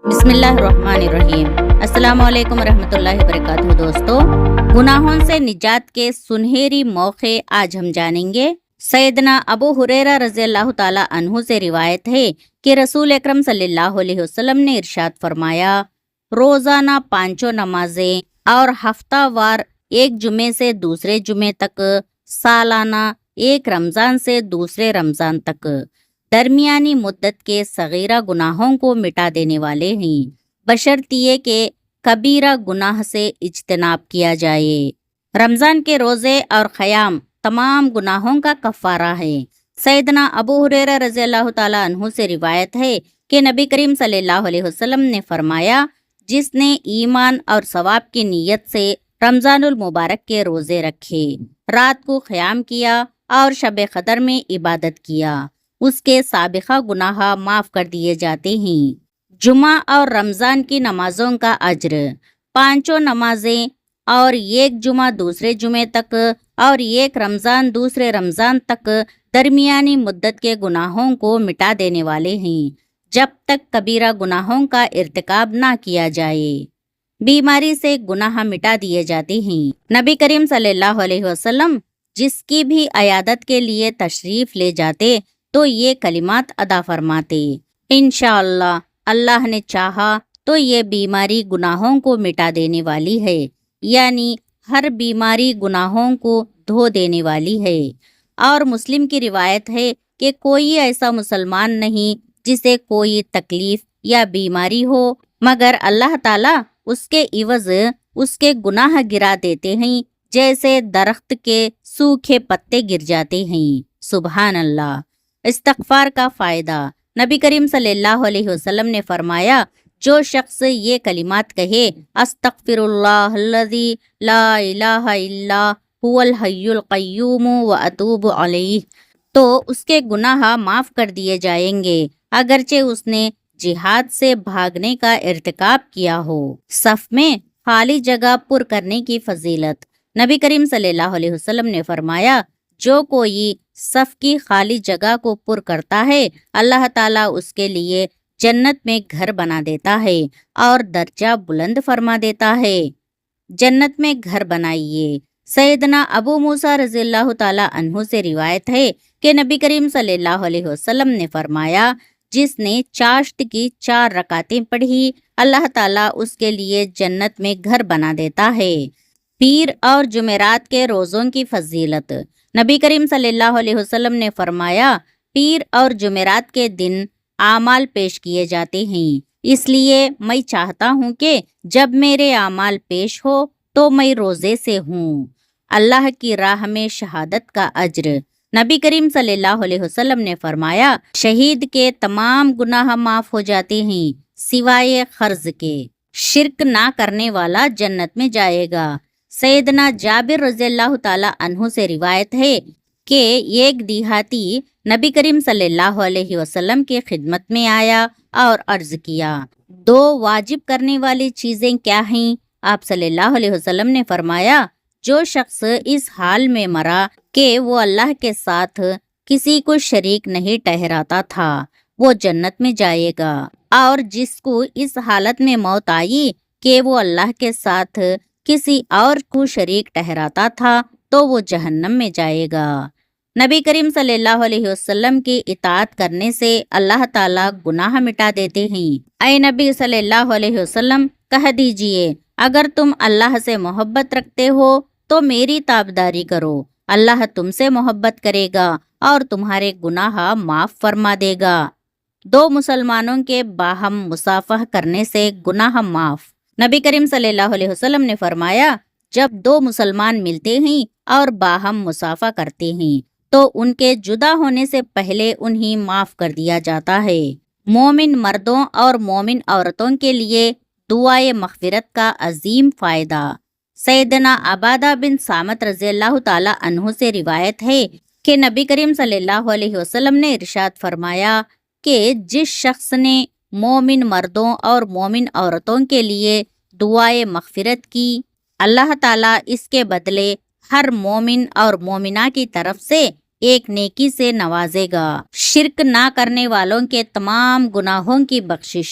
بسم اللہ الرحمن الرحیم۔ السلام علیکم ورحمۃ اللہ وبرکاتہ۔ دوستو، گناہوں سے نجات کے سنہری موقع آج ہم جانیں گے۔ سیدنا ابو ہریرہ رضی اللہ تعالی عنہ سے روایت ہے کہ رسول اکرم صلی اللہ علیہ وسلم نے ارشاد فرمایا، روزانہ 5 نمازیں اور ہفتہ وار ایک جمعے سے دوسرے جمعے تک، سالانہ ایک رمضان سے دوسرے رمضان تک، درمیانی مدت کے صغیرہ گناہوں کو مٹا دینے والے ہیں، بشرطیے کہ کبیرہ گناہ سے اجتناب کیا جائے۔ رمضان کے روزے اور قیام تمام گناہوں کا کفارہ ہے۔ سیدنا ابو ہریرہ رضی اللہ تعالیٰ عنہ سے روایت ہے کہ نبی کریم صلی اللہ علیہ وسلم نے فرمایا، جس نے ایمان اور ثواب کی نیت سے رمضان المبارک کے روزے رکھے، رات کو قیام کیا اور شب قدر میں عبادت کیا، اس کے سابقہ گناہ معاف کر دیے جاتے ہیں۔ جمعہ اور رمضان کی نمازوں کا اجر، 5 نمازیں اور ایک جمعہ دوسرے جمعے تک اور ایک رمضان دوسرے رمضان تک درمیانی مدت کے گناہوں کو مٹا دینے والے ہیں، جب تک کبیرہ گناہوں کا ارتکاب نہ کیا جائے۔ بیماری سے گناہ مٹا دیے جاتے ہیں۔ نبی کریم صلی اللہ علیہ وسلم جس کی بھی عیادت کے لیے تشریف لے جاتے تو یہ کلمات ادا فرماتے، انشاءاللہ اللہ نے چاہا تو یہ بیماری گناہوں کو مٹا دینے والی ہے، یعنی ہر بیماری گناہوں کو دھو دینے والی ہے۔ اور مسلم کی روایت ہے کہ کوئی ایسا مسلمان نہیں جسے کوئی تکلیف یا بیماری ہو مگر اللہ تعالیٰ اس کے عوض اس کے گناہ گرا دیتے ہیں، جیسے درخت کے سوکھے پتے گر جاتے ہیں۔ سبحان اللہ۔ استغفار کا فائدہ، نبی کریم صلی اللہ علیہ وسلم نے فرمایا، جو شخص یہ کلمات کہے، استغفر اللہ الذی لا الہ الا هو الحی القیوم واتوب علیہ، تو اس کے گناہ معاف کر دیے جائیں گے، اگرچہ اس نے جہاد سے بھاگنے کا ارتکاب کیا ہو۔ صف میں خالی جگہ پر کرنے کی فضیلت، نبی کریم صلی اللہ علیہ وسلم نے فرمایا، جو کوئی صف کی خالی جگہ کو پر کرتا ہے، اللہ تعالیٰ اس کے لیے جنت میں گھر بنا دیتا ہے اور درجہ بلند فرما دیتا ہے۔ جنت میں گھر بنائیے۔ سیدنا ابو موسیٰ رضی اللہ تعالیٰ عنہ سے روایت ہے کہ نبی کریم صلی اللہ علیہ وسلم نے فرمایا، جس نے چاشت کی 4 رکعتیں پڑھی، اللہ تعالیٰ اس کے لیے جنت میں گھر بنا دیتا ہے۔ پیر اور جمعرات کے روزوں کی فضیلت، نبی کریم صلی اللہ علیہ وسلم نے فرمایا، پیر اور جمعرات کے دن اعمال پیش کیے جاتے ہیں، اس لیے میں چاہتا ہوں کہ جب میرے اعمال پیش ہو تو میں روزے سے ہوں۔ اللہ کی راہ میں شہادت کا اجر، نبی کریم صلی اللہ علیہ وسلم نے فرمایا، شہید کے تمام گناہ معاف ہو جاتے ہیں سوائے قرض کے۔ شرک نہ کرنے والا جنت میں جائے گا۔ سیدنا جابر رضی اللہ تعالی عنہ سے روایت ہے کہ ایک دیہاتی نبی کریم صلی اللہ علیہ وسلم کی خدمت میں آیا اور عرض کیا، 2 واجب کرنے والی چیزیں کیا ہیں؟ آپ صلی اللہ علیہ وسلم نے فرمایا، جو شخص اس حال میں مرا کہ وہ اللہ کے ساتھ کسی کو شریک نہیں ٹھہراتا تھا، وہ جنت میں جائے گا، اور جس کو اس حالت میں موت آئی کہ وہ اللہ کے ساتھ کسی اور کو شریک ٹھہراتا تھا تو وہ جہنم میں جائے گا۔ نبی کریم صلی اللہ علیہ وسلم کی اطاعت کرنے سے اللہ تعالیٰ گناہ مٹا دیتے ہیں۔ اے نبی صلی اللہ علیہ وسلم، کہہ دیجئے، اگر تم اللہ سے محبت رکھتے ہو تو میری تابعداری کرو، اللہ تم سے محبت کرے گا اور تمہارے گناہ معاف فرما دے گا۔ 2 مسلمانوں کے باہم مصافحہ کرنے سے گناہ معاف، نبی کریم صلی اللہ علیہ وسلم نے فرمایا، جب 2 مسلمان ملتے ہیں اور باہم مصافحہ کرتے ہیں تو ان کے جدا ہونے سے پہلے انہیں معاف کر دیا جاتا ہے۔ مومن مردوں اور مومن عورتوں کے لیے دعائے مغفرت کا عظیم فائدہ، سیدنا عبادہ بن صامت رضی اللہ تعالی عنہ سے روایت ہے کہ نبی کریم صلی اللہ علیہ وسلم نے ارشاد فرمایا کہ جس شخص نے مومن مردوں اور مومن عورتوں کے لیے دعائے مغفرت کی، اللہ تعالیٰ اس کے بدلے ہر مومن اور مومنہ کی طرف سے ایک نیکی سے نوازے گا۔ شرک نہ کرنے والوں کے تمام گناہوں کی بخشش،